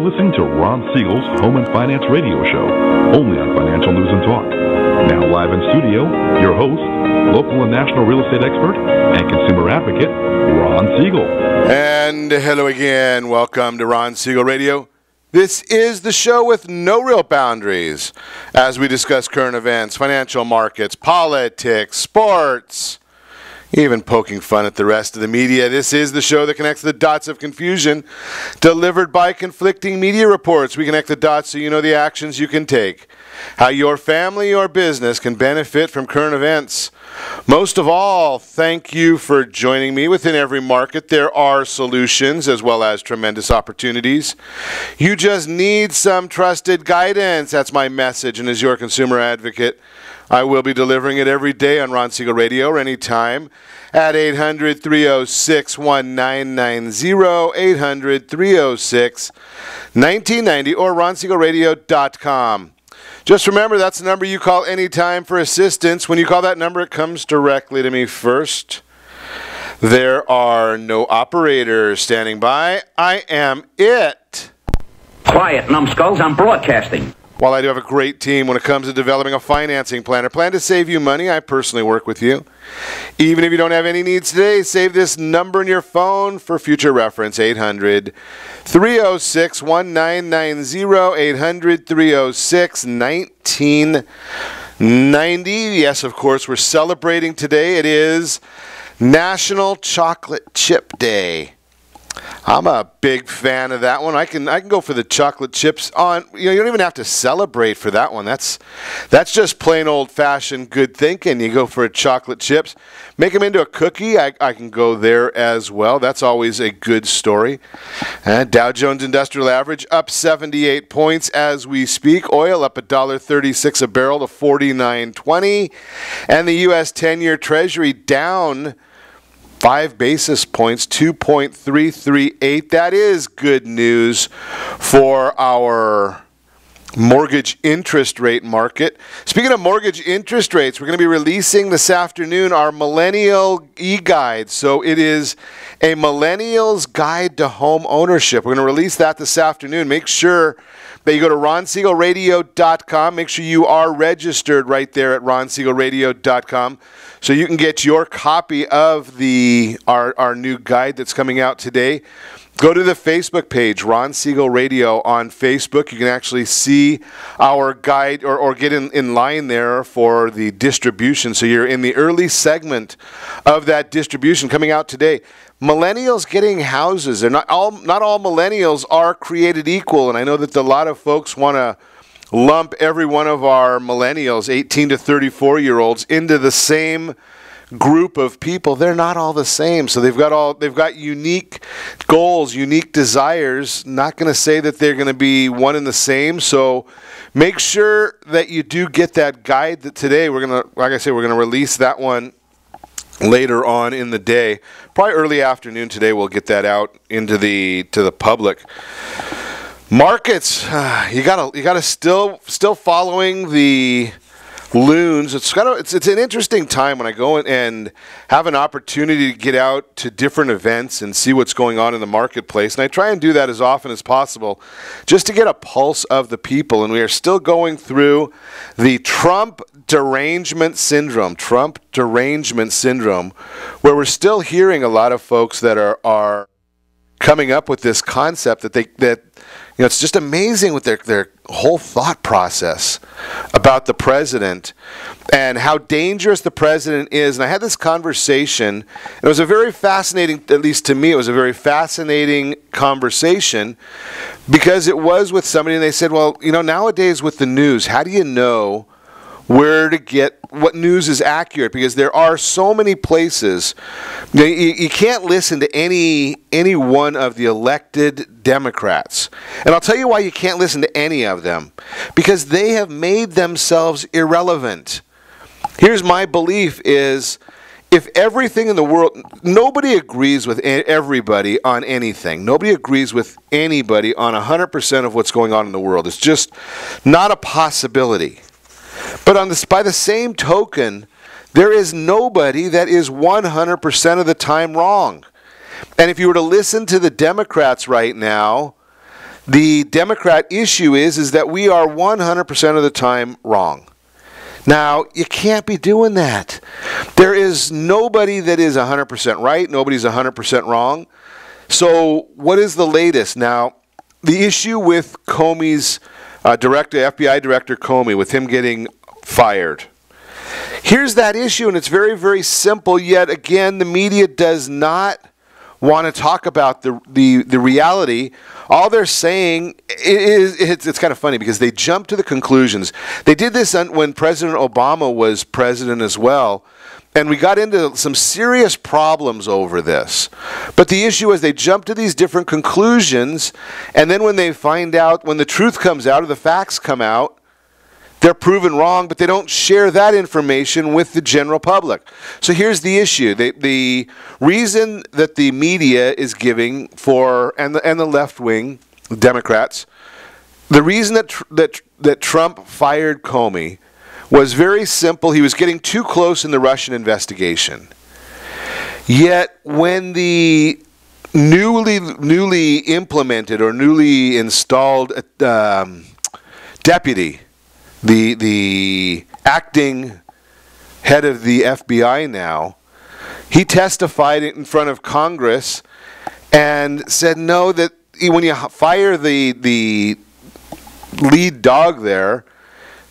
listening to Ron Siegel's Home and Finance Radio Show, only on Financial News and Talk. Now live in studio, your host, local and national real estate expert and consumer advocate, Ron Siegel. And hello again. Welcome to Ron Siegel Radio. This is the show with no real boundaries as we discuss current events, financial markets, politics, sports, even poking fun at the rest of the media. This is the show that connects the dots of confusion delivered by conflicting media reports. We connect the dots so you know the actions you can take, how your family or business can benefit from current events. Most of all, thank you for joining me. Within every market, there are solutions as well as tremendous opportunities. You just need some trusted guidance. That's my message. And as your consumer advocate, I will be delivering it every day on Ron Siegel Radio or anytime at 800-306-1990, 800-306-1990, or ronsiegelradio.com. Just remember, that's the number you call anytime for assistance. When you call that number, it comes directly to me first. There are no operators standing by. I am it. Quiet, numbskulls, I'm broadcasting. While I do have a great team when it comes to developing a financing plan or plan to save you money, I personally work with you. Even if you don't have any needs today, save this number in your phone for future reference, 800-306-1990, 800-306-1990. Yes, of course, we're celebrating today. It is National Chocolate Chip Day. I'm a big fan of that one. I can go for the chocolate chips on. You don't even have to celebrate for that one. That's just plain old-fashioned good thinking. You go for a chocolate chips, make them into a cookie. I can go there as well. That's always a good story. Dow Jones Industrial Average up 78 points as we speak. Oil up $1.36 a barrel to $49.20, and the U.S. 10-year Treasury down 5 basis points, 2.338. That is good news for our mortgage interest rate market. Speaking of mortgage interest rates, we're going to be releasing this afternoon our Millennial e-guide. So it is a Millennial's Guide to Home Ownership. We're going to release that this afternoon. Make sure that you go to ronsiegelradio.com. Make sure you are registered right there at ronsiegelradio.com so you can get your copy of our new guide that's coming out today. Go to the Facebook page, Ron Siegel Radio on Facebook. You can actually see our guide or get in line there for the distribution. So you're in the early segment of that distribution coming out today. Millennials getting houses. They're not all millennials are created equal, and I know that a lot of folks want to lump every one of our millennials, 18 to 34-year-olds, into the same group of people. They're not all the same. So they've got unique goals, unique desires. Not going to say that they're going to be one and the same. So make sure that you do get that guide that today we're going to release that one later on in the day. Probably early afternoon today we'll get that out to the public. Markets, you gotta still following the loons. It's an interesting time when I go and have an opportunity to get out to different events and see what's going on in the marketplace. And I try and do that as often as possible just to get a pulse of the people. And we are still going through the Trump derangement syndrome, where we're still hearing a lot of folks that are coming up with this concept that it's just amazing with their whole thought process about the president and how dangerous the president is. And I had this conversation, and it was a very fascinating, at least to me, it was a very fascinating conversation because it was with somebody, and they said, well, nowadays with the news, how do you know where to get what news is accurate? Because there are so many places. You can't listen to any one of the elected Democrats. And I'll tell you why you can't listen to any of them. Because they have made themselves irrelevant. Here's my belief is, if everything in the world, nobody agrees with everybody on anything. Nobody agrees with anybody on 100% of what's going on in the world. It's just not a possibility. But by the same token, there is nobody that is 100% of the time wrong. And if you were to listen to the Democrats right now, The Democrat issue is that we are 100% of the time wrong. Now, you can't be doing that. There is nobody that is 100% right. Nobody's 100% wrong. So what is the latest? Now, the issue with Comey's FBI Director Comey, with him getting fired. Here's that issue, and it's very, very simple, yet again, the media does not want to talk about the reality. All they're saying is, it's kind of funny because they jump to the conclusions. They did this when President Obama was president as well, and we got into some serious problems over this. But the issue is they jump to these different conclusions, and then when they find out, when the truth comes out or the facts come out, they're proven wrong, but they don't share that information with the general public. So here's the issue. The reason that the media is giving for, and the left-wing Democrats, the reason that Trump fired Comey was very simple. He was getting too close in the Russian investigation. Yet when the newly implemented or newly installed deputy, the acting head of the FBI now, he testified in front of Congress and said no, that when you fire the lead dog there,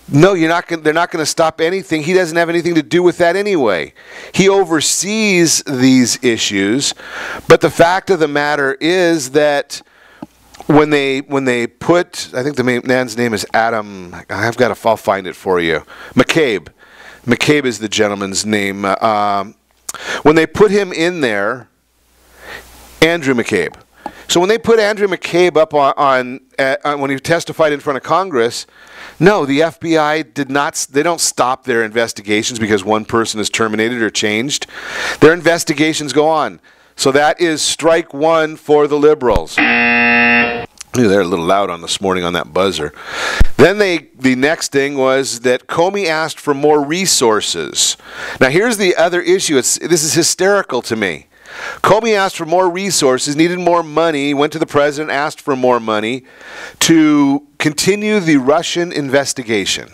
no, they're not going to stop anything. He doesn't have anything to do with that anyway. He oversees these issues, but the fact of the matter is that when they put, I think the man's name is Adam, I'll find it for you, McCabe. McCabe is the gentleman's name. When they put him in there, Andrew McCabe. So when they put Andrew McCabe up on when he testified in front of Congress, no, the FBI did not. They don't stop their investigations because one person is terminated or changed. Their investigations go on. So that is strike one for the liberals. They're a little loud on this morning on that buzzer. Then the next thing was that Comey asked for more resources. Now here's the other issue. This is hysterical to me. Comey asked for more resources, needed more money, went to the president, asked for more money to continue the Russian investigation.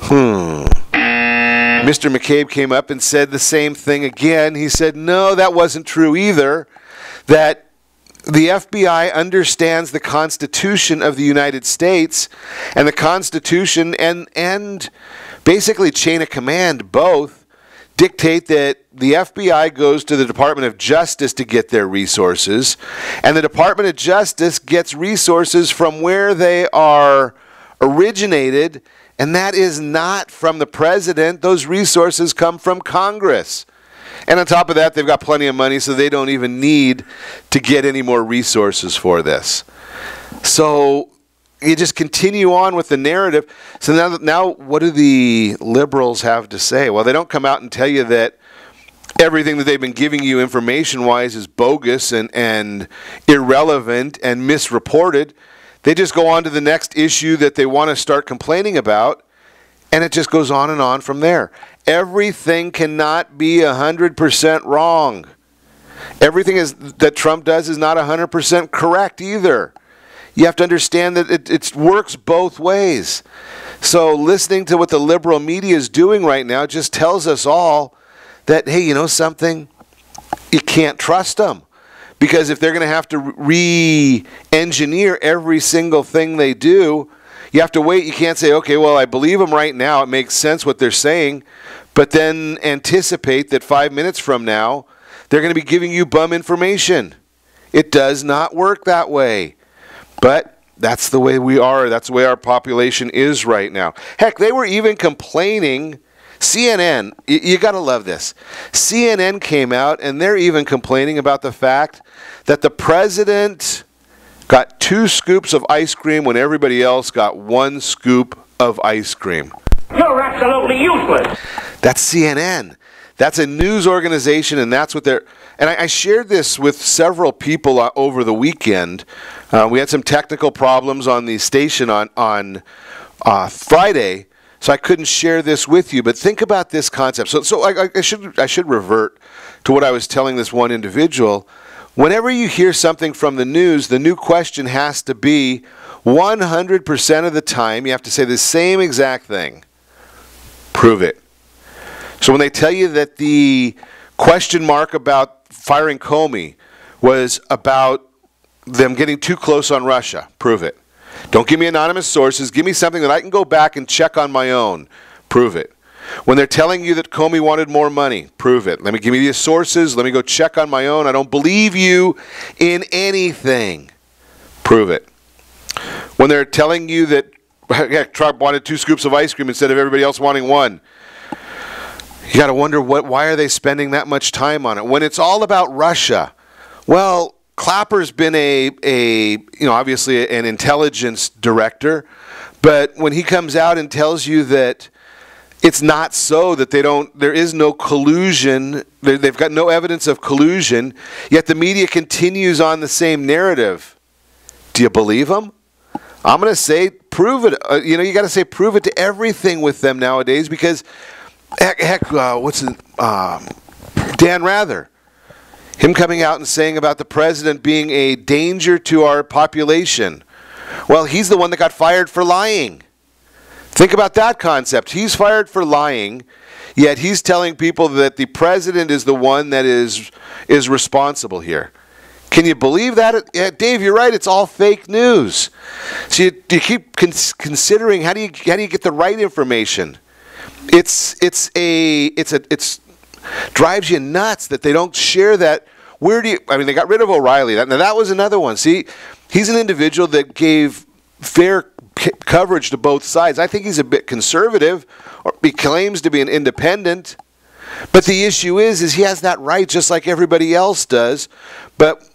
Mr. McCabe came up and said the same thing again. He said, no, that wasn't true either, that the FBI understands the Constitution of the United States, and the Constitution and basically chain of command both dictate that the FBI goes to the Department of Justice to get their resources, and the Department of Justice gets resources from where they are originated, and that is not from the president. Those resources come from Congress. And on top of that, they've got plenty of money, so they don't even need to get any more resources for this. So you just continue on with the narrative. So now what do the liberals have to say? Well, they don't come out and tell you that everything that they've been giving you information-wise is bogus and irrelevant and misreported. They just go on to the next issue that they want to start complaining about, and it just goes on and on from there. Everything cannot be 100% wrong. Everything that Trump does is not 100% correct either. You have to understand that it works both ways. So listening to what the liberal media is doing right now just tells us all that, hey, you know something? You can't trust them. Because if they're going to have to re-engineer every single thing they do, you have to wait. You can't say, okay, well, I believe them right now. It makes sense what they're saying. But then anticipate that 5 minutes from now, they're going to be giving you bum information. It does not work that way. But that's the way we are. That's the way our population is right now. Heck, they were even complaining. CNN, you got to love this. CNN came out, and they're even complaining about the fact that the president got 2 scoops of ice cream when everybody else got 1 scoop of ice cream. You're absolutely useless. That's CNN. That's a news organization, and that's what they're... And I shared this with several people over the weekend. We had some technical problems on the station on Friday, so I couldn't share this with you. But think about this concept. So I should revert to what I was telling this one individual. Whenever you hear something from the news, the new question has to be 100% of the time, you have to say the same exact thing. Prove it. So when they tell you that the question mark about firing Comey was about them getting too close on Russia, prove it. Don't give me anonymous sources. Give me something that I can go back and check on my own. Prove it. When they're telling you that Comey wanted more money, prove it. Let me give me the sources. Let me go check on my own. I don't believe you in anything. Prove it. When they're telling you that Trump wanted 2 scoops of ice cream instead of everybody else wanting 1, you got to wonder why are they spending that much time on it? When it's all about Russia, well, Clapper's been obviously an intelligence director, but when he comes out and tells you that it's not so, that there is no collusion, they've got no evidence of collusion, yet the media continues on the same narrative. Do you believe him? I'm going to say prove it. You got to say prove it to everything with them nowadays, because Dan Rather, him coming out and saying about the president being a danger to our population. Well, he's the one that got fired for lying. Think about that concept. He's fired for lying, yet he's telling people that the president is the one that is responsible here. Can you believe that? Yeah, Dave, you're right. It's all fake news. So you keep considering how do you get the right information? It's drives you nuts that they don't share that. They got rid of O'Reilly. Now that was another one. See, he's an individual that gave fair coverage to both sides. I think he's a bit conservative, or he claims to be an independent. But the issue is he has that right just like everybody else does. But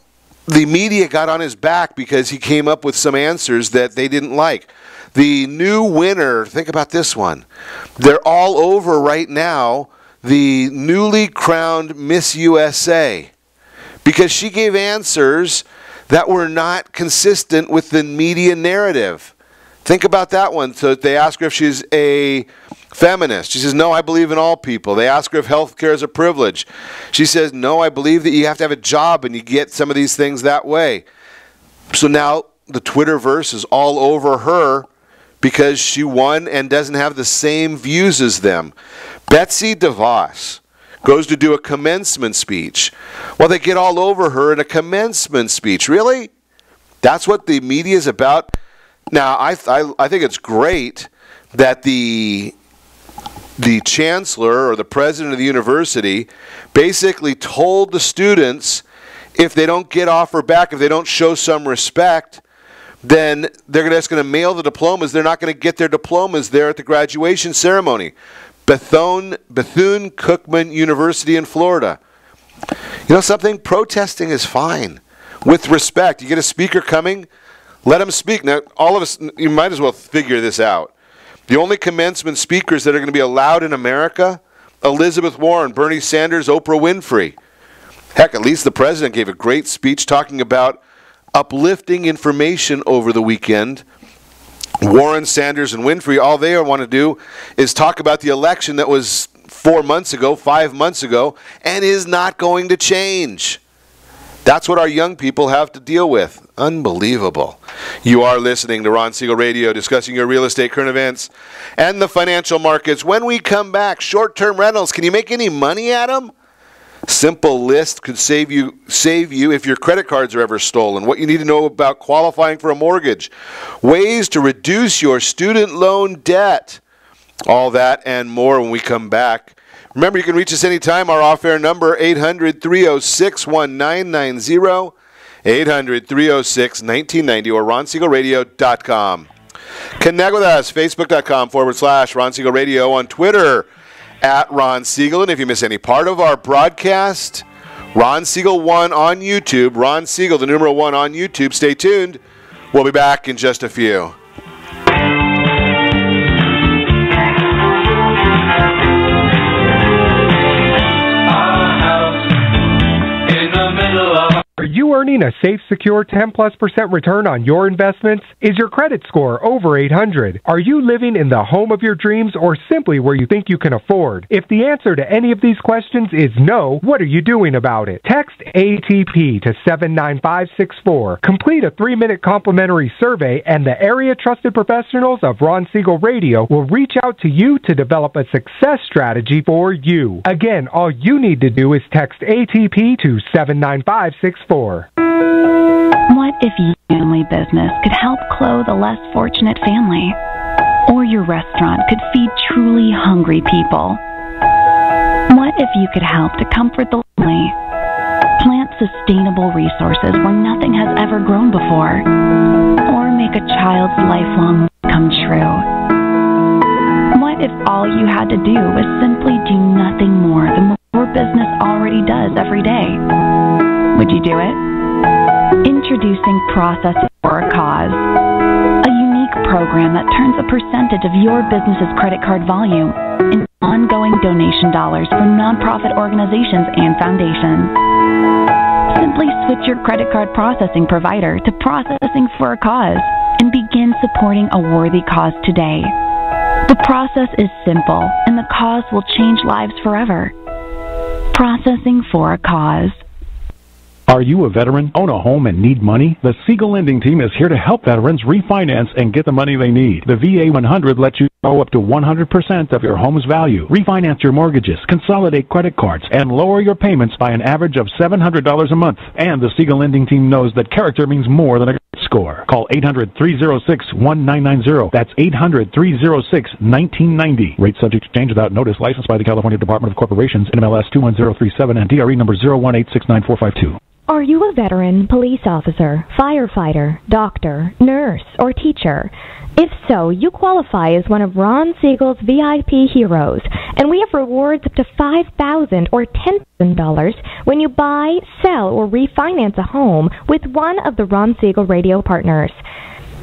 the media got on his back because he came up with some answers that they didn't like. The new winner, think about this one. They're all over right now, the newly crowned Miss USA, because she gave answers that were not consistent with the media narrative. Think about that one. So they ask her if she's a feminist. She says, no, I believe in all people. They ask her if health care is a privilege. She says, no, I believe that you have to have a job and you get some of these things that way. So now the Twitterverse is all over her because she won and doesn't have the same views as them. Betsy DeVos goes to do a commencement speech. Well, they get all over her in a commencement speech. Really? That's what the media is about? Now, I think it's great that the chancellor or the president of the university basically told the students if they don't get off her back, if they don't show some respect, then they're just going to mail the diplomas. They're not going to get their diplomas there at the graduation ceremony. Bethune-Cookman University in Florida. You know something? Protesting is fine. With respect. You get a speaker coming, let him speak. Now, all of us, you might as well figure this out. The only commencement speakers that are going to be allowed in America, Elizabeth Warren, Bernie Sanders, Oprah Winfrey. Heck, at least the president gave a great speech talking about uplifting information over the weekend. Warren, Sanders, and Winfrey, all they want to do is talk about the election that was 4 months ago, 5 months ago, and is not going to change. That's what our young people have to deal with. Unbelievable. You are listening to Ron Siegel Radio, discussing your real estate, current events, and the financial markets. When we come back, short-term rentals. Can you make any money at them? Simple list could save you if your credit cards are ever stolen. What you need to know about qualifying for a mortgage. Ways to reduce your student loan debt. All that and more when we come back. Remember, you can reach us anytime. Our off-air number, 800-306-1990, 800-306-1990, or RonSiegelRadio.com. Connect with us, Facebook.com/Ron Siegel Radio, on Twitter, @Ron Siegel. And if you miss any part of our broadcast, Ron Siegel 1 on YouTube. Ron Siegel, the numeral 1 on YouTube. Stay tuned. We'll be back in just a few. Are you you earning a safe, secure 10+% return on your investments? Is your credit score over 800? Are you living in the home of your dreams or simply where you think you can afford? If the answer to any of these questions is no, what are you doing about it? Text ATP to 79564. Complete a 3-minute complimentary survey and the area trusted professionals of Ron Siegel Radio will reach out to you to develop a success strategy for you. Again, all you need to do is text ATP to 79564. What if your family business could help clothe a less fortunate family? Or your restaurant could feed truly hungry people? What if you could help to comfort the lonely? Plant sustainable resources where nothing has ever grown before? Or make a child's lifelong wish come true? What if all you had to do was simply do nothing more than what your business already does every day? Would you do it? Introducing Processing for a Cause, a unique program that turns a percentage of your business's credit card volume into ongoing donation dollars for nonprofit organizations and foundations. Simply switch your credit card processing provider to Processing for a Cause and begin supporting a worthy cause today. The process is simple, and the cause will change lives forever. Processing for a Cause. Are you a veteran, own a home, and need money? The Siegel Lending Team is here to help veterans refinance and get the money they need. The VA 100 lets you borrow up to 100% of your home's value, refinance your mortgages, consolidate credit cards, and lower your payments by an average of $700 a month. And the Siegel Lending Team knows that character means more than a score. Call 800-306-1990. That's 800-306-1990. Rate subject to change without notice. Licensed by the California Department of Corporations, NMLS 21037, and DRE number 018694452. Are you a veteran, police officer, firefighter, doctor, nurse, or teacher? If so, you qualify as one of Ron Siegel's VIP heroes, and we have rewards up to $5,000 or $10,000 when you buy, sell, or refinance a home with one of the Ron Siegel radio partners.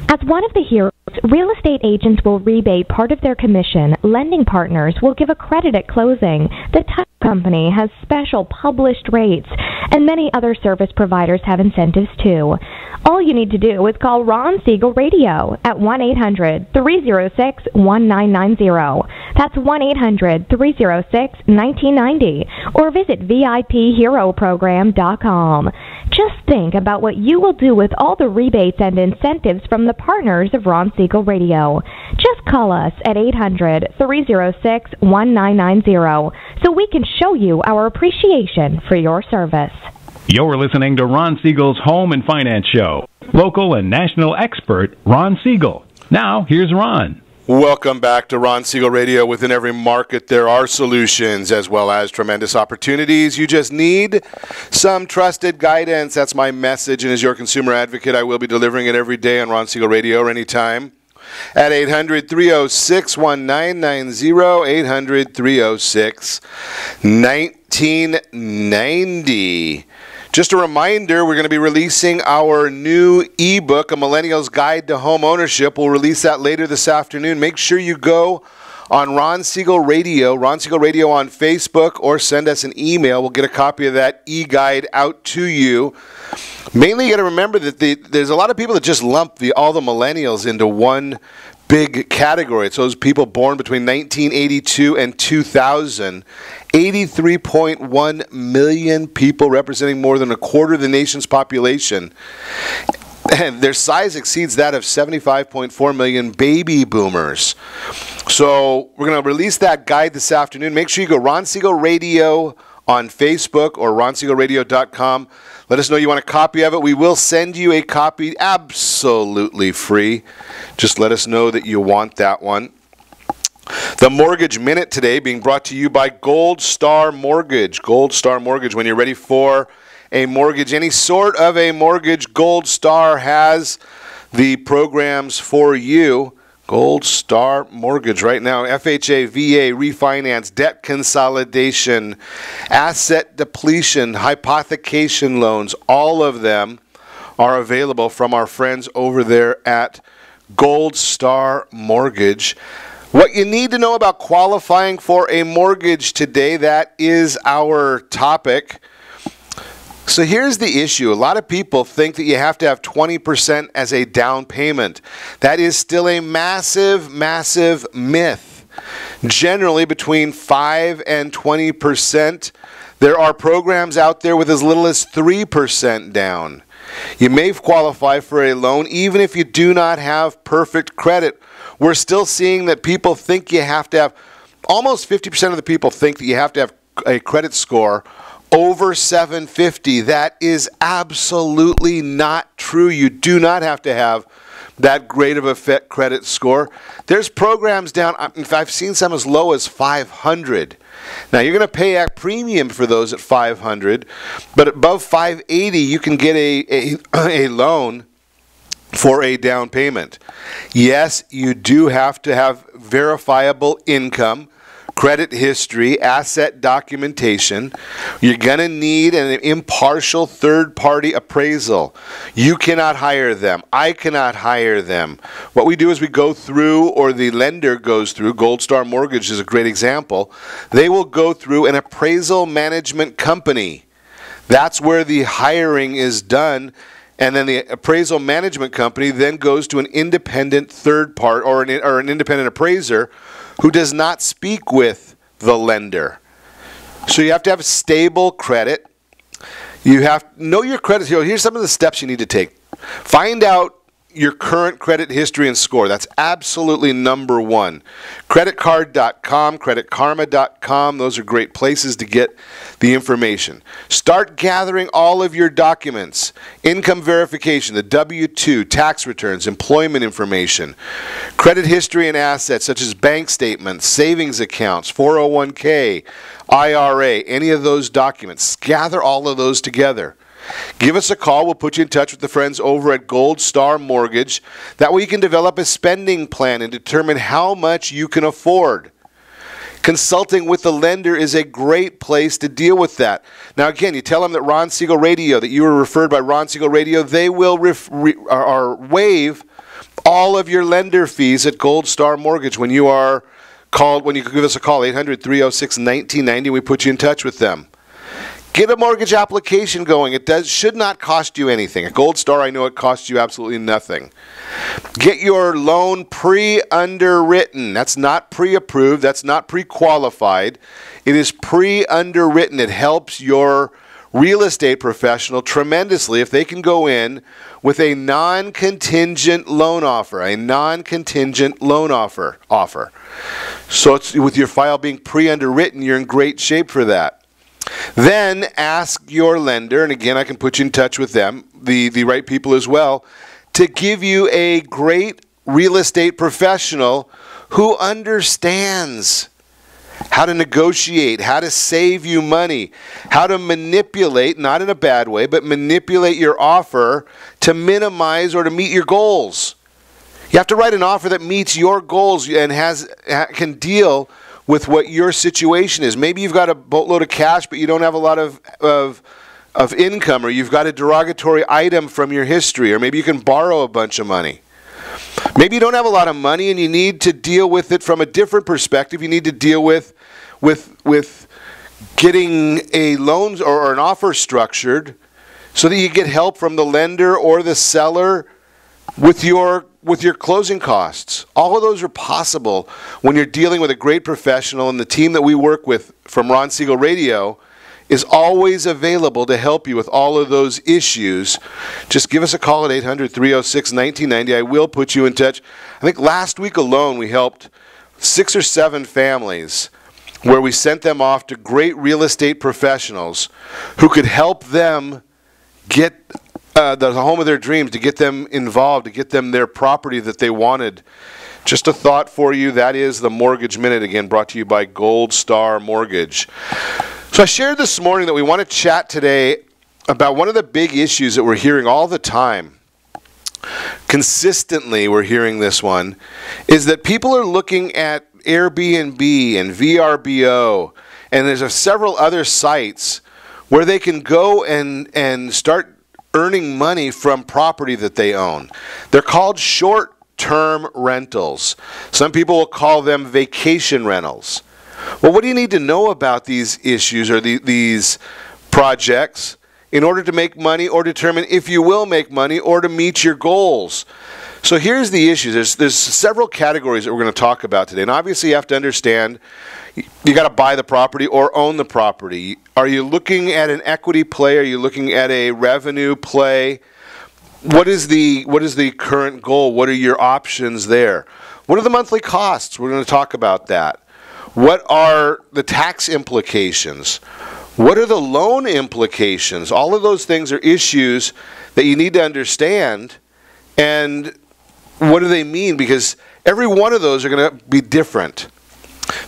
As one of the heroes, real estate agents will rebate part of their commission. Lending partners will give a credit at closing. The title company has special published rates, and many other service providers have incentives too. All you need to do is call Ron Siegel Radio at 1-800-306-1990. That's 1-800-306-1990. Or visit VIPHeroProgram.com. Just think about what you will do with all the rebates and incentives from the partners of Ron Siegel Radio. Just call us at 800-306-1990 so we can show you our appreciation for your service. You're listening to Ron Siegel's Home and Finance Show. Local and national expert, Ron Siegel. Now, here's Ron. Welcome back to Ron Siegel Radio. Within every market, there are solutions as well as tremendous opportunities. You just need some trusted guidance. That's my message. And as your consumer advocate, I will be delivering it every day on Ron Siegel Radio or anytime at 800-306-1990, 800-306-1990. Just a reminder, we're going to be releasing our new ebook, A Millennial's Guide to Home Ownership. We'll release that later this afternoon. Make sure you go on Ron Siegel Radio on Facebook, or send us an email. We'll get a copy of that e-guide out to you. Mainly, you got to remember that there's a lot of people that just lump all the millennials into one big category. It's those people born between 1982 and 2000. 83.1 million people, representing more than a quarter of the nation's population. And their size exceeds that of 75.4 million baby boomers. So we're going to release that guide this afternoon. Make sure you go Ron Siegel Radio on Facebook or ronsiegelradio.com. Let us know you want a copy of it. We will send you a copy absolutely free. Just let us know that you want that one. The Mortgage Minute today being brought to you by Gold Star Mortgage. Gold Star Mortgage. When you're ready for a mortgage, any sort of a mortgage, Gold Star has the programs for you. Gold Star Mortgage right now. FHA, VA, refinance, debt consolidation, asset depletion, hypothecation loans. All of them are available from our friends over there at Gold Star Mortgage. What you need to know about qualifying for a mortgage today, that is our topic. So here's the issue. A lot of people think that you have to have 20% as a down payment. That is still a massive, massive myth. Generally, between 5 and 20%. There are programs out there with as little as 3% down. You may qualify for a loan even if you do not have perfect credit. We're still seeing that people think you have to have, almost 50% of the people think that you have to have a credit score over 750. That is absolutely not true. You do not have to have that great of a credit score. There's programs down, I've seen some as low as 500. Now you're going to pay a premium for those at 500, but above 580 you can get a loan for a down payment. Yes, you do have to have verifiable income, credit history, asset documentation. You're going to need an impartial third-party appraisal. You cannot hire them. I cannot hire them. What we do is we go through, or the lender goes through, Gold Star Mortgage is a great example, they will go through an appraisal management company. That's where the hiring is done, and then the appraisal management company then goes to an independent third part, or an independent appraiser who does not speak with the lender. So you have to have stable credit. You have to know your credit. Here's some of the steps you need to take. Find out your current credit history and score. That's absolutely number one. Creditcard.com, creditkarma.com, those are great places to get the information. Start gathering all of your documents. Income verification, the W-2, tax returns, employment information, credit history and assets such as bank statements, savings accounts, 401k, IRA, any of those documents. Gather all of those together. Give us a call. We'll put you in touch with the friends over at Gold Star Mortgage. That way you can develop a spending plan and determine how much you can afford. Consulting with the lender is a great place to deal with that. Now again, you tell them that Ron Siegel Radio, that you were referred by Ron Siegel Radio, they will waive all of your lender fees at Gold Star Mortgage when you are called, when you give us a call, 800-306-1990, we put you in touch with them. Get a mortgage application going. It should not cost you anything. At Gold Star, I know it costs you absolutely nothing. Get your loan pre-underwritten. That's not pre-approved. That's not pre-qualified. It is pre-underwritten. It helps your real estate professional tremendously if they can go in with a non-contingent loan offer. A non-contingent loan offer. So it's, with your file being pre-underwritten, you're in great shape for that. Then ask your lender, and again I can put you in touch with them, the right people as well, to give you a great real estate professional who understands how to negotiate, how to save you money, how to manipulate, not in a bad way, but manipulate your offer to minimize or to meet your goals. You have to write an offer that meets your goals and can deal with what your situation is. Maybe you've got a boatload of cash, but you don't have a lot of income, or you've got a derogatory item from your history, or maybe you can borrow a bunch of money. Maybe you don't have a lot of money and you need to deal with it from a different perspective. You need to deal with getting a loan or an offer structured so that you get help from the lender or the seller with your closing costs. All of those are possible when you're dealing with a great professional, and the team that we work with from Ron Siegel Radio is always available to help you with all of those issues. Just give us a call at 800-306-1990. I will put you in touch. I think last week alone we helped 6 or 7 families where we sent them off to great real estate professionals who could help them get the home of their dreams, to get them involved, to get them their property that they wanted. Just a thought for you. That is the Mortgage Minute, again brought to you by Gold Star Mortgage. So I shared this morning that we want to chat today about one of the big issues that we're hearing all the time. Consistently we're hearing this one, is that people are looking at Airbnb and VRBO, and there's several other sites where they can go and start earning money from property that they own. They're called short-term rentals. Some people will call them vacation rentals. Well, what do you need to know about these issues or these projects in order to make money or determine if you will make money or to meet your goals. So here's the issue. There's several categories that we're going to talk about today. And obviously you have to understand you got to buy the property or own the property. Are you looking at an equity play? Are you looking at a revenue play? What is the current goal? What are your options there? What are the monthly costs? We're going to talk about that. What are the tax implications? What are the loan implications? All of those things are issues that you need to understand. And what do they mean? Because every one of those are going to be different.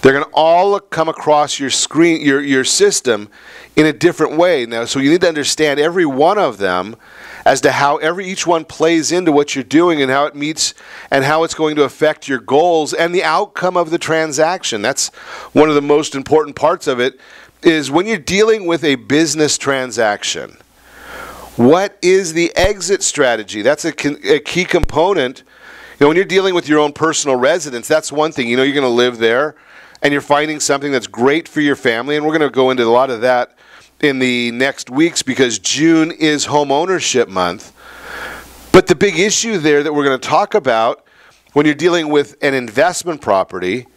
They're going to all come across your screen, your system in a different way. Now, so you need to understand every one of them as to how each one plays into what you're doing and how it meets and how it's going to affect your goals and the outcome of the transaction. That's one of the most important parts of it, is when you're dealing with a business transaction. What is the exit strategy? That's a key component. You know, when you're dealing with your own personal residence, that's one thing. You know you're going to live there and you're finding something that's great for your family, and we're going to go into a lot of that in the next weeks because June is home ownership month. But the big issue there that we're going to talk about when you're dealing with an investment property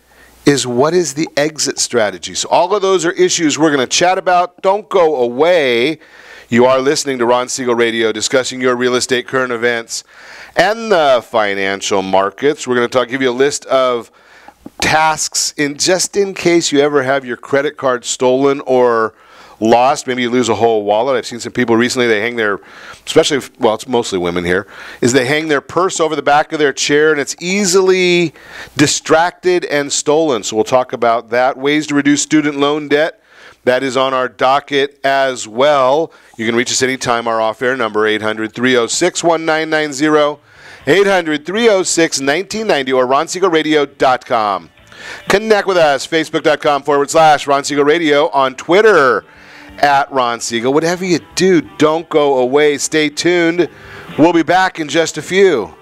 is what is the exit strategy. So all of those are issues we're going to chat about. Don't go away. You are listening to Ron Siegel Radio, discussing your real estate current events and the financial markets. We're going to give you a list of tasks just in case you ever have your credit card stolen or lost. Maybe you lose a whole wallet. I've seen some people recently, they hang their, especially, well, it's mostly women here, is they hang their purse over the back of their chair and it's easily distracted and stolen. So we'll talk about that. Ways to reduce student loan debt. That is on our docket as well. You can reach us anytime. Our off-air number, 800-306-1990, 800-306-1990, or ronsiegelradio.com. Connect with us, facebook.com/Ron Siegel Radio, on Twitter, @Ron Siegel. Whatever you do, don't go away. Stay tuned. We'll be back in just a few.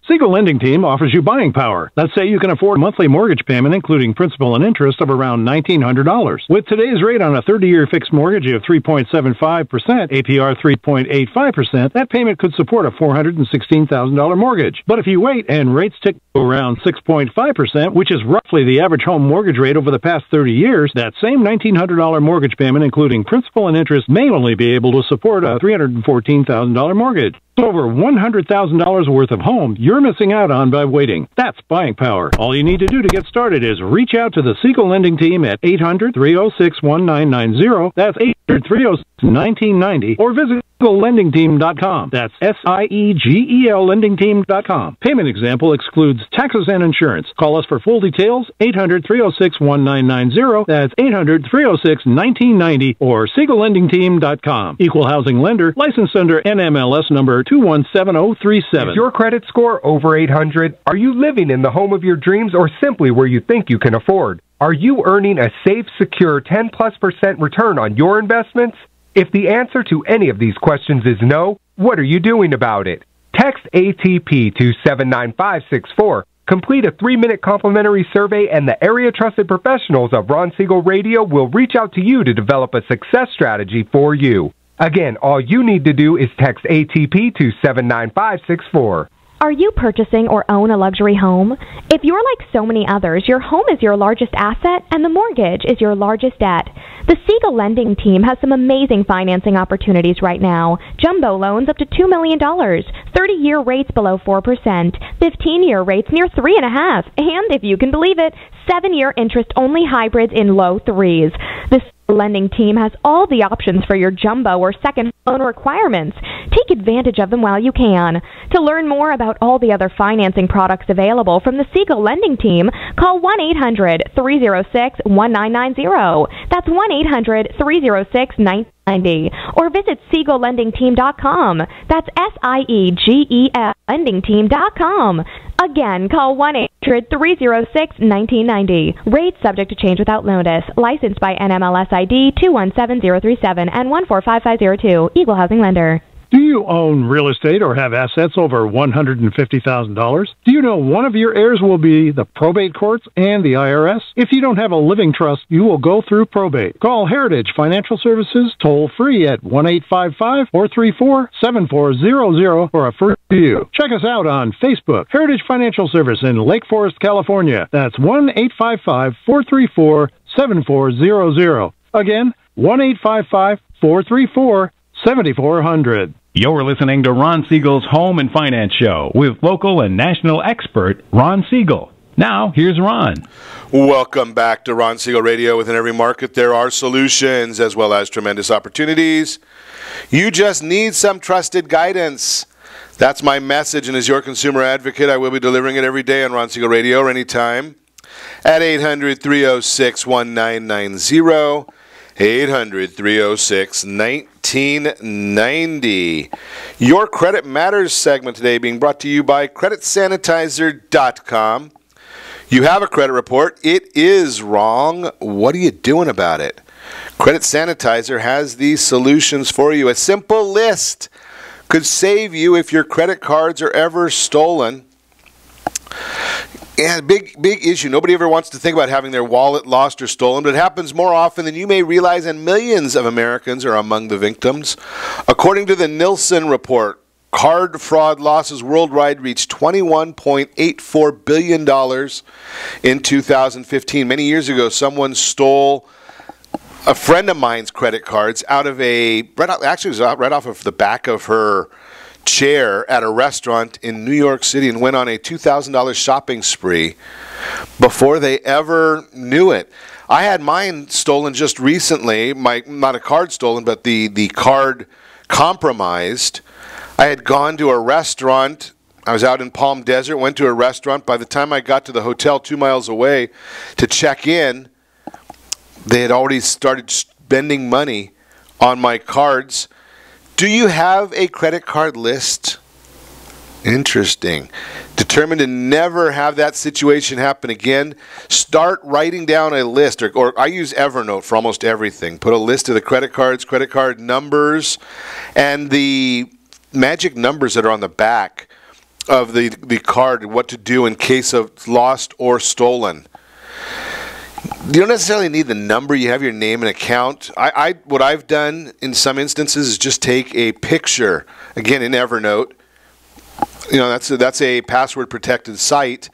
Siegel Lending Team offers you buying power. Let's say you can afford a monthly mortgage payment, including principal and interest, of around $1,900. With today's rate on a 30-year fixed mortgage of 3.75%, APR 3.85%, that payment could support a $416,000 mortgage. But if you wait and rates tick to around 6.5%, which is roughly the average home mortgage rate over the past 30 years, that same $1,900 mortgage payment, including principal and interest, may only be able to support a $314,000 mortgage. Over $100,000 worth of home you're missing out on by waiting. That's buying power. All you need to do to get started is reach out to the Siegel Lending Team at 800-306-1990. That's 800-306-1990. Or visit SiegelLendingTeam.com. That's SIEGEL LendingTeam.com. Payment example excludes taxes and insurance. Call us for full details, 800-306-1990. That's 800-306-1990 or SiegelLendingTeam.com. Equal housing lender, licensed under NMLS number 217037. Is your credit score over 800? Are you living in the home of your dreams or simply where you think you can afford? Are you earning a safe, secure 10+% return on your investments? If the answer to any of these questions is no, what are you doing about it? Text ATP to 79564. Complete a 3-minute complimentary survey, and the area trusted professionals of Ron Siegel Radio will reach out to you to develop a success strategy for you. Again, all you need to do is text ATP to 79564. Are you purchasing or own a luxury home? If you're like so many others, your home is your largest asset and the mortgage is your largest debt. The Siegel Lending Team has some amazing financing opportunities right now. Jumbo loans up to $2 million, 30-year rates below 4%, 15-year rates near 3.5%, and if you can believe it, 7-year interest-only hybrids in low 3s. The Lending Team has all the options for your jumbo or second loan requirements. Take advantage of them while you can. To learn more about all the other financing products available from the Siegel Lending Team, call 1-800-306-1990. That's 1-800-306-1990. Or visit SiegelLendingTeam.com. That's SIEGEL LendingTeam.com. Again, call 1-800-306-1990. Rates subject to change without notice. Licensed by NMLS ID 217037 and 145502. Equal housing lender. Do you own real estate or have assets over $150,000? Do you know one of your heirs will be the probate courts and the IRS? If you don't have a living trust, you will go through probate. Call Heritage Financial Services toll-free at 1-855-434-7400 for a free review. Check us out on Facebook, Heritage Financial Service in Lake Forest, California. That's 1-855-434-7400. Again, 1-855-434-7400. You're listening to Ron Siegel's Home and Finance Show with local and national expert Ron Siegel. Now, here's Ron. Welcome back to Ron Siegel Radio. Within every market, there are solutions as well as tremendous opportunities. You just need some trusted guidance. That's my message, and as your consumer advocate, I will be delivering it every day on Ron Siegel Radio or anytime at 800-306-1990. 800-306-1990. Your Credit Matters segment today being brought to you by CreditSanitizer.com. You have a credit report. It is wrong. What are you doing about it? Credit Sanitizer has these solutions for you. A simple list could save you if your credit cards are ever stolen. And big issue. Nobody ever wants to think about having their wallet lost or stolen, but it happens more often than you may realize, and millions of Americans are among the victims. According to the Nielsen report, card fraud losses worldwide reached $21.84 billion in 2015. Many years ago, someone stole a friend of mine's credit cards out of right off of the back of her chair at a restaurant in New York City and went on a $2,000 shopping spree before they ever knew it. I had mine stolen just recently, not a card stolen, but the card compromised. I had gone to a restaurant. I was out in Palm Desert, went to a restaurant. By the time I got to the hotel 2 miles away to check in, they had already started spending money on my cards. Do you have a credit card list? Interesting. Determined to never have that situation happen again, start writing down a list, or I use Evernote for almost everything. Put a list of the credit cards, credit card numbers, and the magic numbers that are on the back of the card, what to do in case of lost or stolen. You don't necessarily need the number. You have your name and account. What I've done in some instances is just take a picture, again in Evernote. You know, that's a password protected site.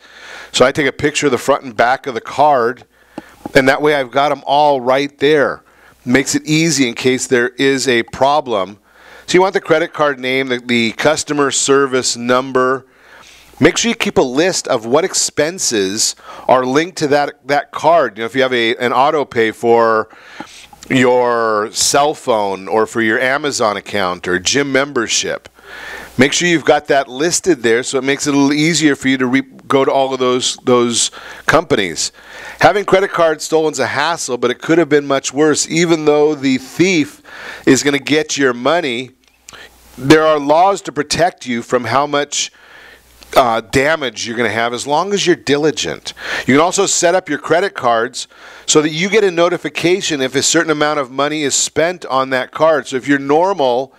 So I take a picture of the front and back of the card, and that way I've got them all right there. Makes it easy in case there is a problem. So you want the credit card name, the customer service number. Make sure you keep a list of what expenses are linked to that card. You know, if you have an auto pay for your cell phone or for your Amazon account or gym membership, make sure you've got that listed there so it makes it a little easier for you to go to all of those companies. Having credit cards stolen is a hassle, but it could have been much worse. Even though the thief is going to get your money, there are laws to protect you from how much damage you're going to have as long as you're diligent. You can also set up your credit cards so that you get a notification if a certain amount of money is spent on that card. So if your normal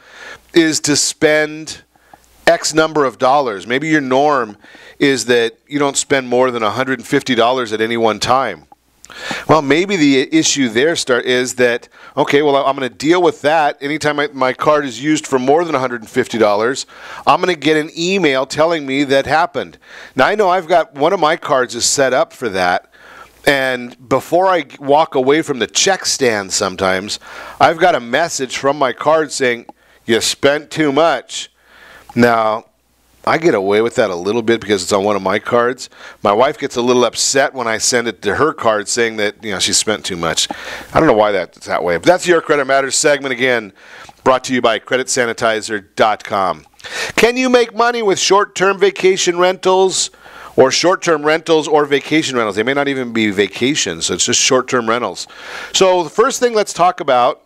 is to spend X number of dollars, maybe your norm is that you don't spend more than $150 at any one time. Well, maybe the issue there is that, okay, well, I'm going to deal with that. Anytime my card is used for more than $150, I'm going to get an email telling me that happened. Now, I know I've got one of my cards is set up for that. And before I walk away from the check stand sometimes, I've got a message from my card saying, you spent too much. Now, I get away with that a little bit because it's on one of my cards. My wife gets a little upset when I send it to her card saying that, you know, she spent too much. I don't know why that's that way. But that's your Credit Matters segment, again, brought to you by CreditSanitizer.com. Can you make money with short-term vacation rentals or short-term rentals or vacation rentals? They may not even be vacations, so it's just short-term rentals. So the first thing let's talk about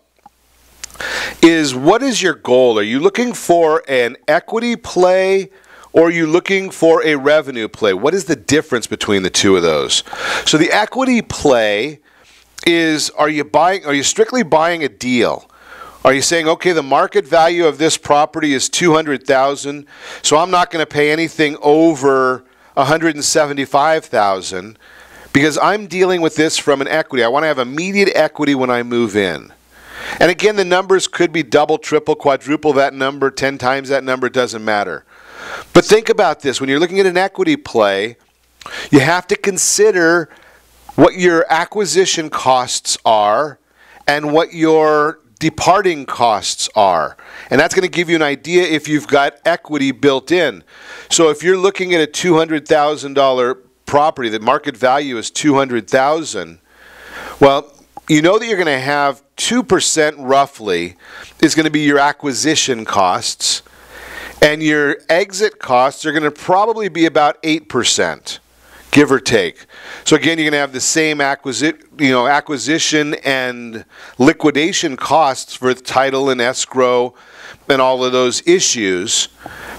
is, what is your goal? Are you looking for an equity play, or are you looking for a revenue play? What is the difference between the two of those? So the equity play is, are you strictly buying a deal? Are you saying, okay, the market value of this property is $200,000, so I'm not going to pay anything over $175,000 because I'm dealing with this from an equity. I want to have immediate equity when I move in. And again, the numbers could be double, triple, quadruple that number, 10 times that number, it doesn't matter. But think about this. When you're looking at an equity play, you have to consider what your acquisition costs are and what your departing costs are. And that's going to give you an idea if you've got equity built in. So if you're looking at a $200,000 property, the market value is $200,000, well, you know that you're going to have 2% roughly is going to be your acquisition costs, and your exit costs are going to probably be about 8%. Give or take. So again, you're going to have the same acquisition and liquidation costs for the title and escrow and all of those issues.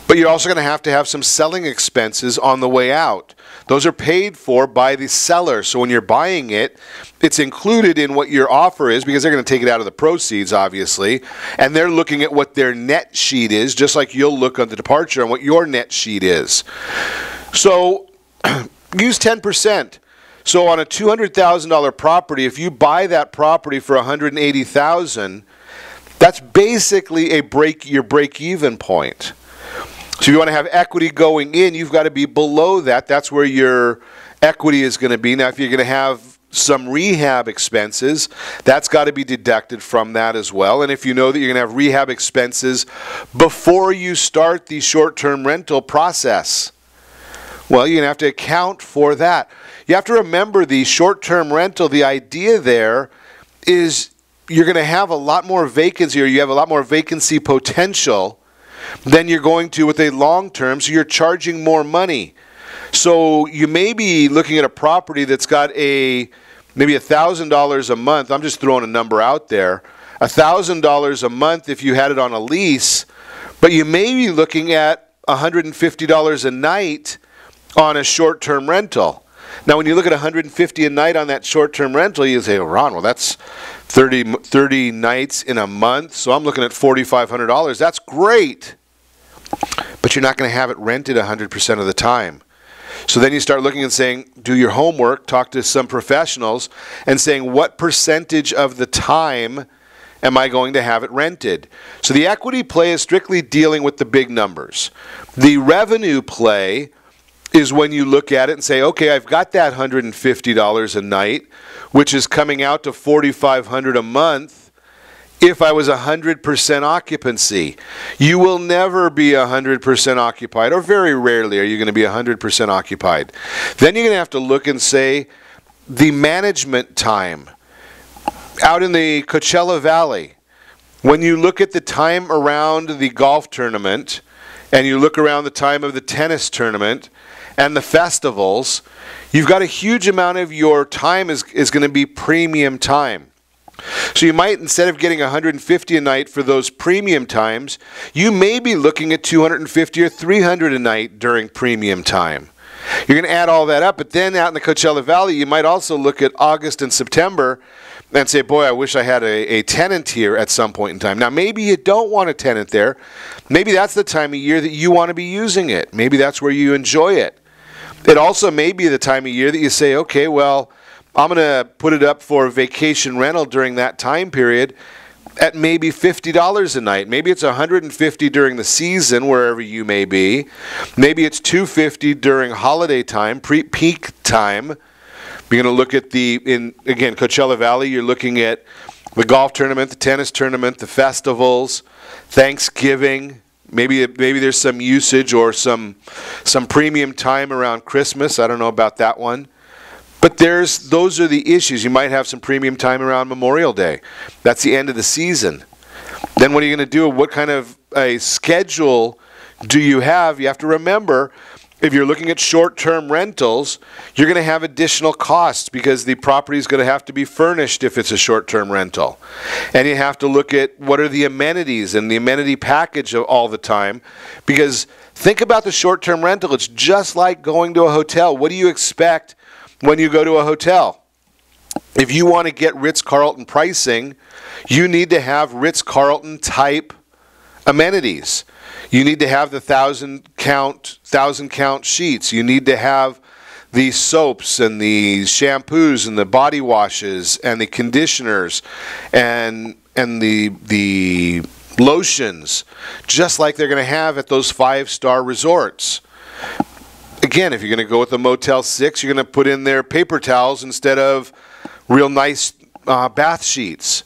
But you're also going to have some selling expenses on the way out. Those are paid for by the seller. So when you're buying it, it's included in what your offer is because they're going to take it out of the proceeds, obviously. And they're looking at what their net sheet is, just like you'll look on the departure on what your net sheet is. So use 10%. So on a $200,000 property, if you buy that property for $180,000, that's basically your break-even point. So if you want to have equity going in, you've got to be below that. That's where your equity is going to be. Now, if you're going to have some rehab expenses, that's got to be deducted from that as well. And if you know that you're going to have rehab expenses before you start the short-term rental process, well, you're going to have to account for that. You have to remember the short-term rental, the idea there is you're going to have a lot more vacancy, or you have a lot more vacancy potential than you're going to with a long-term, so you're charging more money. So you may be looking at a property that's got maybe $1,000 a month. I'm just throwing a number out there. $1,000 a month if you had it on a lease, but you may be looking at $150 a night on a short-term rental. Now, when you look at $150 a night on that short-term rental, you say, oh, Ron, well, that's 30 nights in a month, so I'm looking at $4,500. That's great, but you're not going to have it rented 100% of the time. So then you start looking and saying, do your homework, talk to some professionals, and saying, what percentage of the time am I going to have it rented? So the equity play is strictly dealing with the big numbers. The revenue play is when you look at it and say, okay, I've got that $150 a night, which is coming out to $4,500 a month if I was 100% occupancy. You will never be 100% occupied, or very rarely are you going to be 100% occupied. Then you're going to have to look and say, the management time. Out in the Coachella Valley, when you look at the time around the golf tournament, and you look around the time of the tennis tournament, and the festivals, you've got a huge amount of your time is going to be premium time. So you might, instead of getting $150 a night for those premium times, you may be looking at $250 or $300 a night during premium time. You're going to add all that up, but then out in the Coachella Valley, you might also look at August and September and say, boy, I wish I had a tenant here at some point in time. Now, maybe you don't want a tenant there. Maybe that's the time of year that you want to be using it. Maybe that's where you enjoy it. It also may be the time of year that you say, okay, well, I'm going to put it up for vacation rental during that time period at maybe $50 a night. Maybe it's $150 during the season, wherever you may be. Maybe it's $250 during holiday time, peak time. You're going to look at again, Coachella Valley, you're looking at the golf tournament, the tennis tournament, the festivals, Thanksgiving. Maybe there's some usage or some premium time around Christmas. I don't know about that one. But those are the issues. You might have some premium time around Memorial Day. That's the end of the season. Then what are you going to do? What kind of a schedule do you have? You have to remember, if you're looking at short-term rentals, you're going to have additional costs because the property is going to have to be furnished if it's a short-term rental. And you have to look at what are the amenities and the amenity package all the time. Because think about the short-term rental. It's just like going to a hotel. What do you expect when you go to a hotel? If you want to get Ritz-Carlton pricing, you need to have Ritz-Carlton type amenities. You need to have the 1,000 count sheets. You need to have the soaps and the shampoos and the body washes and the conditioners and the lotions, just like they're going to have at those 5-star resorts. Again, if you're going to go with a Motel 6, you're going to put in their paper towels instead of real nice bath sheets.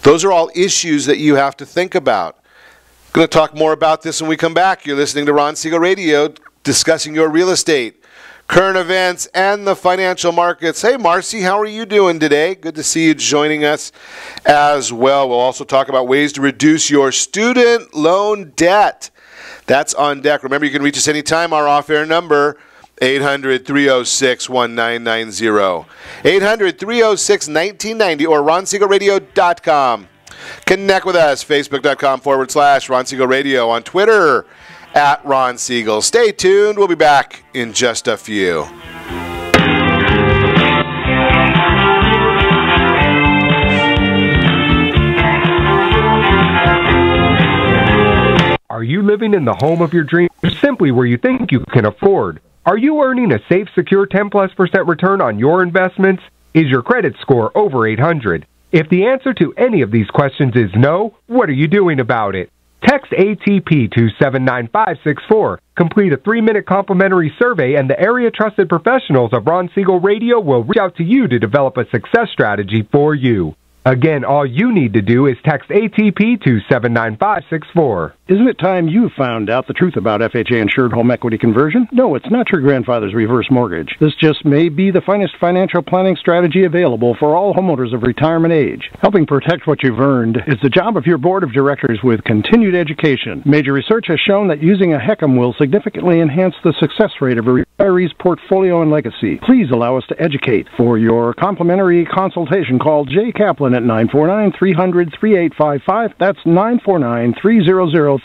Those are all issues that you have to think about. I'm going to talk more about this when we come back. You're listening to Ron Siegel Radio, discussing your real estate, current events, and the financial markets. Hey, Marcy, how are you doing today? Good to see you joining us as well. We'll also talk about ways to reduce your student loan debt. That's on deck. Remember, you can reach us anytime. Our off-air number, 800-306-1990. 800-306-1990 or ronsiegelradio.com. Connect with us, facebook.com/Ron Siegel Radio, on Twitter @Ron Siegel. Stay tuned. We'll be back in just a few. Are you living in the home of your dreams, or simply where you think you can afford? Are you earning a safe, secure 10+% return on your investments? Is your credit score over 800? If the answer to any of these questions is no, what are you doing about it? Text ATP to 79564. Complete a 3-minute complimentary survey, and the area trusted professionals of Ron Siegel Radio will reach out to you to develop a success strategy for you. Again, all you need to do is text ATP to 79564. Isn't it time you found out the truth about FHA-insured home equity conversion? No, it's not your grandfather's reverse mortgage. This just may be the finest financial planning strategy available for all homeowners of retirement age. Helping protect what you've earned is the job of your board of directors with continued education. Major research has shown that using a HECM will significantly enhance the success rate of a retiree's portfolio and legacy. Please allow us to educate. For your complimentary consultation, call Jay Kaplan at 949-300-3855. That's 949-300-3855.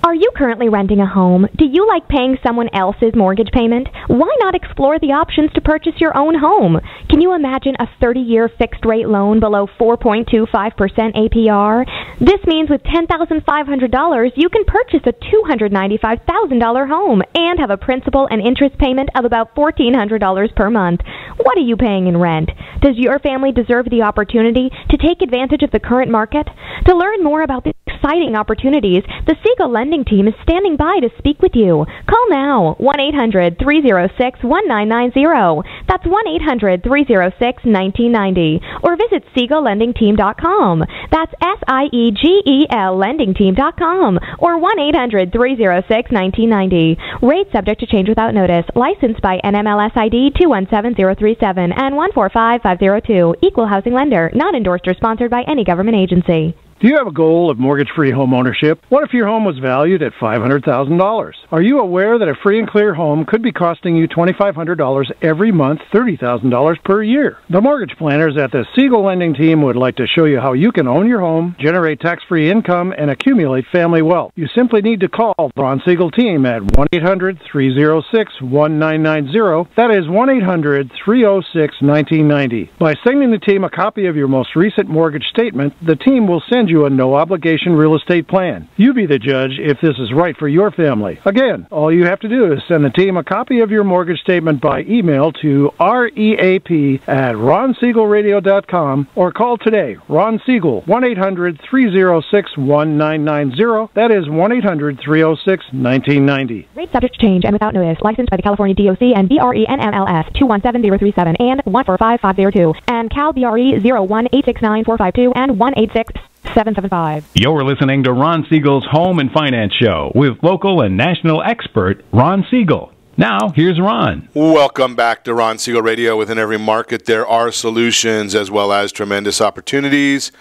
Are you currently renting a home? Do you like paying someone else's mortgage payment? Why not explore the options to purchase your own home? Can you imagine a 30-year fixed-rate loan below 4.25% APR? This means with $10,500, you can purchase a $295,000 home and have a principal and interest payment of about $1,400 per month. What are you paying in rent? Does your family deserve the opportunity to take advantage of the current market? To learn more about the exciting opportunities, the Siegel Lending Team is standing by to speak with you. Call now, 1-800-306-1990. That's 1-800-306-1990. Or visit SiegelLendingTeam.com. That's SIEGEL LendingTeam.com. Or 1-800-306-1990. Rate subject to change without notice. Licensed by NMLS ID 217037 and 145502. Equal housing lender. Not endorsed or sponsored by any government agency. Do you have a goal of mortgage-free home ownership? What if your home was valued at $500,000? Are you aware that a free and clear home could be costing you $2,500 every month, $30,000 per year? The mortgage planners at the Siegel Lending Team would like to show you how you can own your home, generate tax-free income, and accumulate family wealth. You simply need to call the Ron Siegel Team at 1-800-306-1990. That is 1-800-306-1990. By sending the team a copy of your most recent mortgage statement, the team will send you a no-obligation real estate plan. You be the judge if this is right for your family. Again, all you have to do is send the team a copy of your mortgage statement by email to reap@ronsiegelradio.com or call today. Ron Siegel, 1-800-306-1990. That is 1-800-306-1990. Rate subject to change and without notice. Licensed by the California DOC and BRE NMLS 217037 and 145502 and Cal BRE 01869452 and 186-775. You're listening to Ron Siegel's Home and Finance Show with local and national expert Ron Siegel. Now, here's Ron. Welcome back to Ron Siegel Radio. Within every market, there are solutions as well as tremendous opportunities.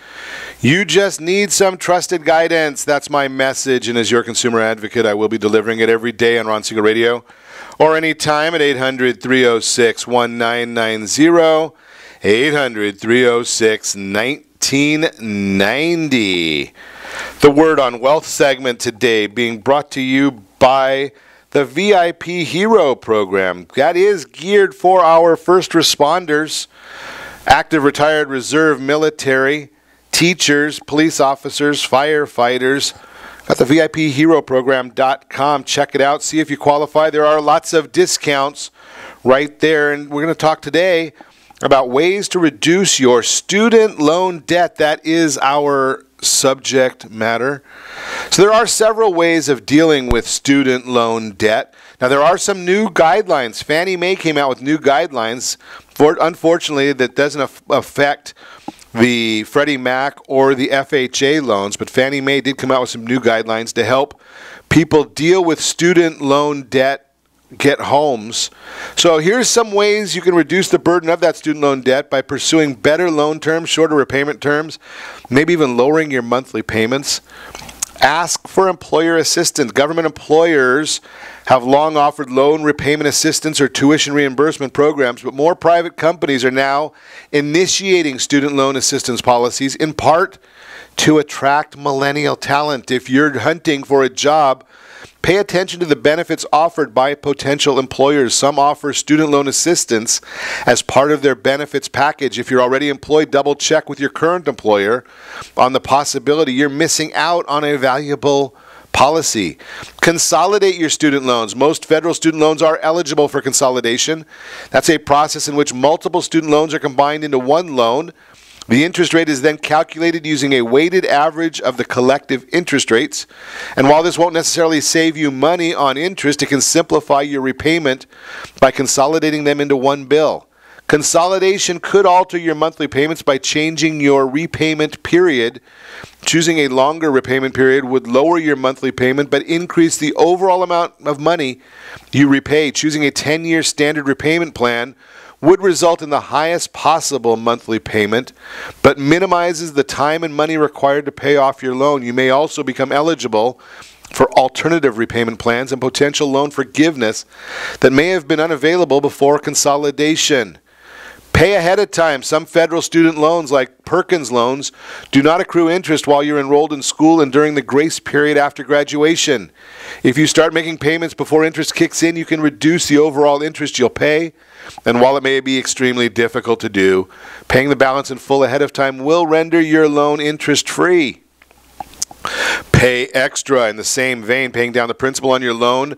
You just need some trusted guidance. That's my message, and as your consumer advocate, I will be delivering it every day on Ron Siegel Radio or anytime at 800-306-1990, 800-306-1990. The Word on Wealth segment today being brought to you by the VIP Hero program. That is geared for our first responders. Active, retired, reserve, military, teachers, police officers, firefighters. Got the VIPHeroProgram.com. Check it out. See if you qualify. There are lots of discounts right there. And we're going to talk today about ways to reduce your student loan debt. That is our subject matter. So there are several ways of dealing with student loan debt. Now, there are some new guidelines. Fannie Mae came out with new guidelines. Unfortunately, that doesn't affect the Freddie Mac or the FHA loans, but Fannie Mae did come out with some new guidelines to help people deal with student loan debt, get homes. So here's some ways you can reduce the burden of that student loan debt by pursuing better loan terms, shorter repayment terms, maybe even lowering your monthly payments. Ask for employer assistance. Government employers have long offered loan repayment assistance or tuition reimbursement programs, but more private companies are now initiating student loan assistance policies, in part to attract millennial talent. If you're hunting for a job, pay attention to the benefits offered by potential employers. Some offer student loan assistance as part of their benefits package. If you're already employed, double check with your current employer on the possibility you're missing out on a valuable policy. Consolidate your student loans. Most federal student loans are eligible for consolidation. That's a process in which multiple student loans are combined into one loan. The interest rate is then calculated using a weighted average of the collective interest rates. And while this won't necessarily save you money on interest, it can simplify your repayment by consolidating them into one bill. Consolidation could alter your monthly payments by changing your repayment period. Choosing a longer repayment period would lower your monthly payment but increase the overall amount of money you repay. Choosing a 10-year standard repayment plan would result in the highest possible monthly payment, but minimizes the time and money required to pay off your loan. You may also become eligible for alternative repayment plans and potential loan forgiveness that may have been unavailable before consolidation. Pay ahead of time. Some federal student loans, like Perkins loans, do not accrue interest while you're enrolled in school and during the grace period after graduation. If you start making payments before interest kicks in, you can reduce the overall interest you'll pay. And while it may be extremely difficult to do, paying the balance in full ahead of time will render your loan interest-free. Pay extra. In the same vein, paying down the principal on your loan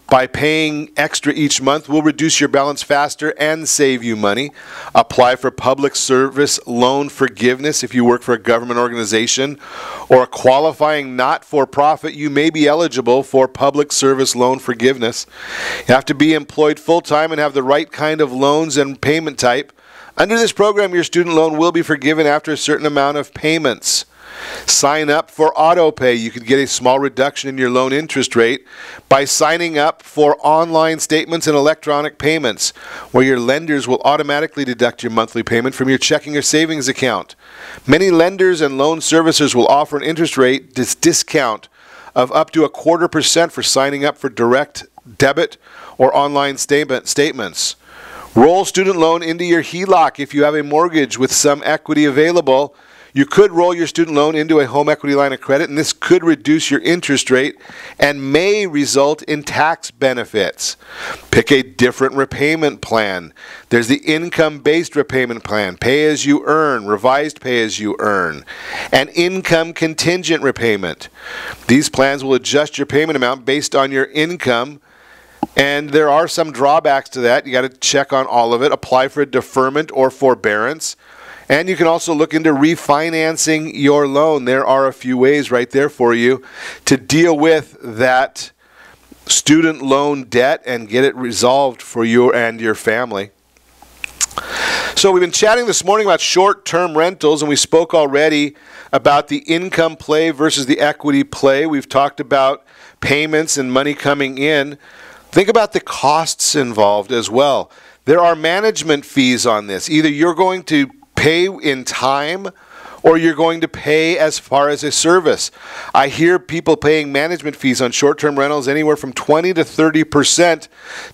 by paying extra each month will reduce your balance faster and save you money. Apply for public service loan forgiveness if you work for a government organization or a qualifying not-for-profit. You may be eligible for public service loan forgiveness. You have to be employed full-time and have the right kind of loans and payment type. Under this program, your student loan will be forgiven after a certain amount of payments. Sign up for auto pay. You could get a small reduction in your loan interest rate by signing up for online statements and electronic payments, where your lenders will automatically deduct your monthly payment from your checking or savings account. Many lenders and loan servicers will offer an interest rate discount of up to 0.25% for signing up for direct debit or online statements. Roll student loan into your HELOC if you have a mortgage with some equity available. You could roll your student loan into a home equity line of credit, and this could reduce your interest rate and may result in tax benefits. Pick a different repayment plan. There's the income-based repayment plan, pay-as-you-earn, revised pay-as-you-earn, and income contingent repayment. These plans will adjust your payment amount based on your income, and there are some drawbacks to that. You got to check on all of it. Apply for a deferment or forbearance. And you can also look into refinancing your loan. There are a few ways right there for you to deal with that student loan debt and get it resolved for you and your family. So we've been chatting this morning about short-term rentals, and we spoke already about the income play versus the equity play. We've talked about payments and money coming in. Think about the costs involved as well. There are management fees on this. Either you're going to pay in time or you're going to pay as far as a service. I hear people paying management fees on short-term rentals anywhere from 20 to 30%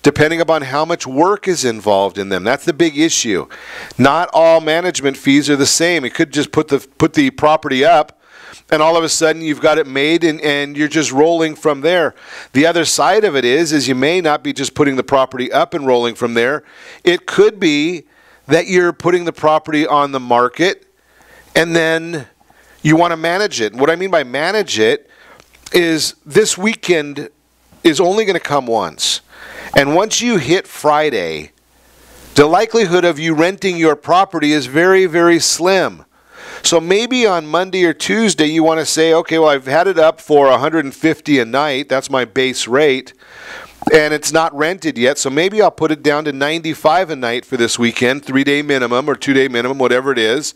depending upon how much work is involved in them. That's the big issue. Not all management fees are the same. It could just put the property up and all of a sudden you've got it made and you're just rolling from there. The other side of it is you may not be just putting the property up and rolling from there. It could be that you're putting the property on the market, and then you want to manage it. What I mean by manage it is this weekend is only going to come once. And once you hit Friday, the likelihood of you renting your property is very, very slim. So maybe on Monday or Tuesday you want to say, okay, well, I've had it up for $150 a night. That's my base rate. And it's not rented yet, so maybe I'll put it down to $95 a night for this weekend, 3-day minimum or 2-day minimum, whatever it is,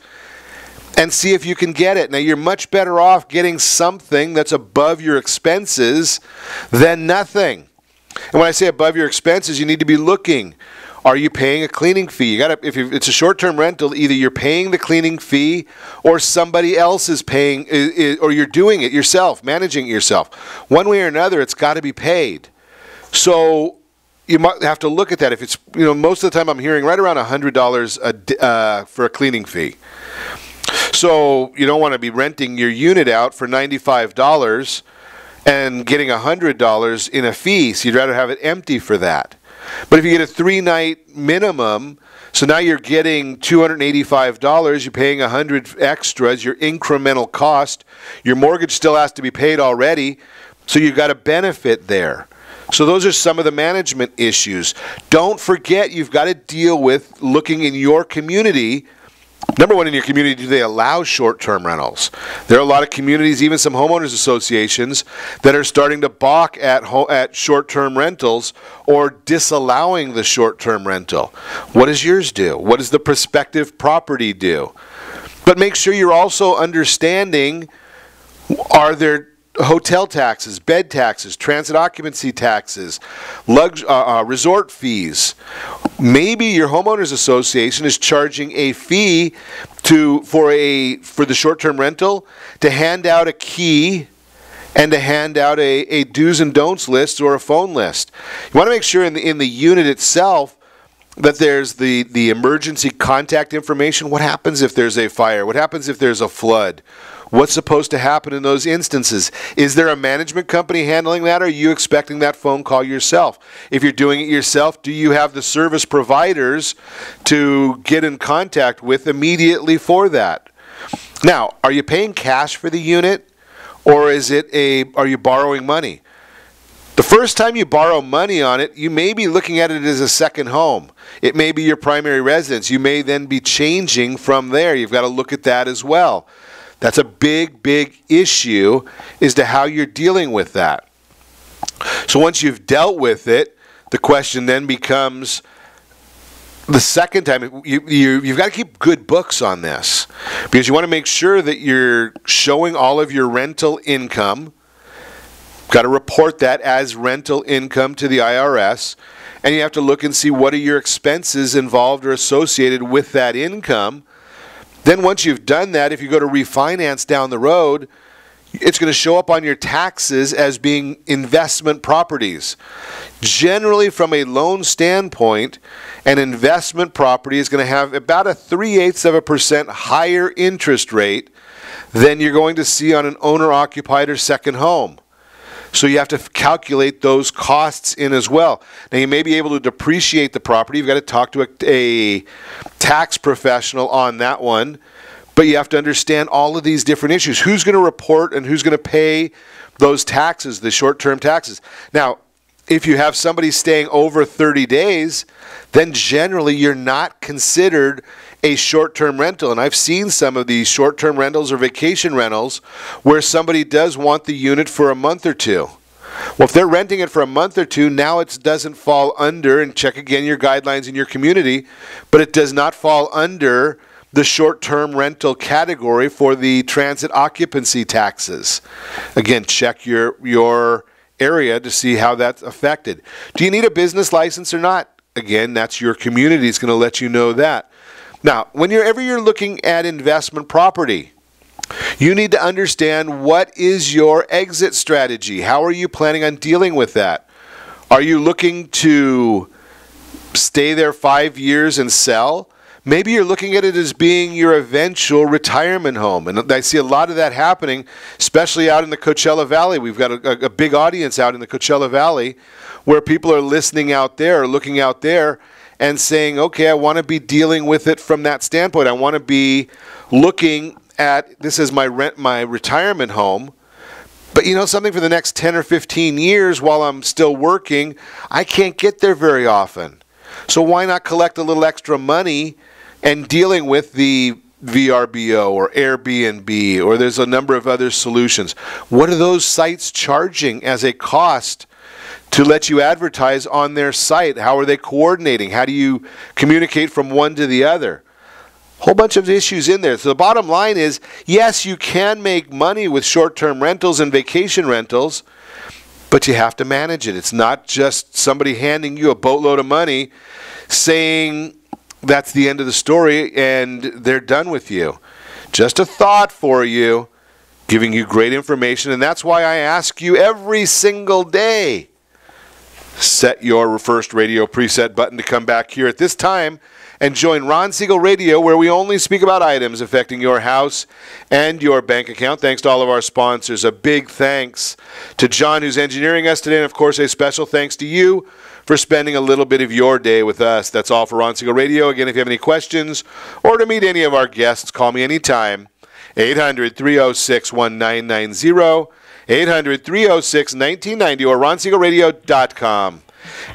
and see if you can get it. Now, you're much better off getting something that's above your expenses than nothing. And when I say above your expenses, you need to be looking. Are you paying a cleaning fee? If it's a short-term rental, either you're paying the cleaning fee or somebody else is paying, or you're doing it yourself, managing it yourself. One way or another, it's got to be paid. So you might have to look at that. If it's, most of the time I'm hearing right around $100 for a cleaning fee. So you don't want to be renting your unit out for $95 and getting $100 in a fee. So you'd rather have it empty for that. But if you get a 3-night minimum, so now you're getting $285, you're paying $100 extra as your incremental cost. Your mortgage still has to be paid already, so you've got a benefit there. So those are some of the management issues. Don't forget, you've got to deal with looking in your community. Number one, in your community, do they allow short-term rentals? There are a lot of communities, even some homeowners associations, that are starting to balk at short-term rentals or disallowing the short-term rental. What does yours do? What does the prospective property do? But make sure you're also understanding, are there hotel taxes, bed taxes, transit occupancy taxes, resort fees. Maybe your homeowners association is charging a fee for the short-term rental to hand out a key and to hand out a do's and don'ts list or a phone list. You want to make sure in the unit itself that there's the emergency contact information. What happens if there's a fire? What happens if there's a flood? What's supposed to happen in those instances? Is there a management company handling that, or are you expecting that phone call yourself? If you're doing it yourself, do you have the service providers to get in contact with immediately for that? Now, are you paying cash for the unit, or are you borrowing money? The first time you borrow money on it, you may be looking at it as a second home. It may be your primary residence. You may then be changing from there. You've got to look at that as well. That's a big, big issue as to how you're dealing with that. So once you've dealt with it, the question then becomes, the second time, you've got to keep good books on this, because you want to make sure that you're showing all of your rental income. Got to report that as rental income to the IRS, and you have to look and see what are your expenses involved or associated with that income. Then once you've done that, if you go to refinance down the road, it's going to show up on your taxes as being investment properties. Generally, from a loan standpoint, an investment property is going to have about a 0.3% higher interest rate than you're going to see on an owner-occupied or second home. So you have to calculate those costs in as well. Now, you may be able to depreciate the property. You've got to talk to a tax professional on that one. But you have to understand all of these different issues. Who's going to report and who's going to pay those taxes, the short-term taxes? Now, if you have somebody staying over 30 days, then generally you're not considered a short-term rental. And I've seen some of these short-term rentals or vacation rentals where somebody does want the unit for a month or two. Well, if they're renting it for a month or two, now it doesn't fall under, and check again your guidelines in your community, but it does not fall under the short-term rental category for the transit occupancy taxes. Again, check your area to see how that's affected. Do you need a business license or not? Again, that's your community. It's going to let you know that. Now, whenever you're looking at investment property, you need to understand what is your exit strategy. How are you planning on dealing with that? Are you looking to stay there 5 years and sell? Maybe you're looking at it as being your eventual retirement home. And I see a lot of that happening, especially out in the Coachella Valley. We've got a big audience out in the Coachella Valley where people are listening out there, looking out there, and saying, okay, I want to be dealing with it from that standpoint. I want to be looking at this as my retirement home. But you know something, for the next 10 or 15 years while I'm still working, I can't get there very often. So why not collect a little extra money and dealing with the VRBO or Airbnb, or there's a number of other solutions. What are those sites charging as a cost to let you advertise on their site? How are they coordinating? How do you communicate from one to the other? Whole bunch of issues in there. So the bottom line is, yes, you can make money with short-term rentals and vacation rentals, but you have to manage it. It's not just somebody handing you a boatload of money saying that's the end of the story and they're done with you. Just a thought for you, giving you great information, and that's why I ask you every single day, set your first radio preset button to come back here at this time and join Ron Siegel Radio, where we only speak about items affecting your house and your bank account. Thanks to all of our sponsors. A big thanks to John, who's engineering us today, and of course a special thanks to you for spending a little bit of your day with us. That's all for Ron Siegel Radio. Again, if you have any questions or to meet any of our guests, call me anytime. 800-306-1990, 800-306-1990, or ronsiegelradio.com.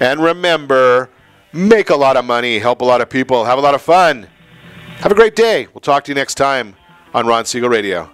And remember, make a lot of money, help a lot of people, have a lot of fun. Have a great day. We'll talk to you next time on Ron Siegel Radio.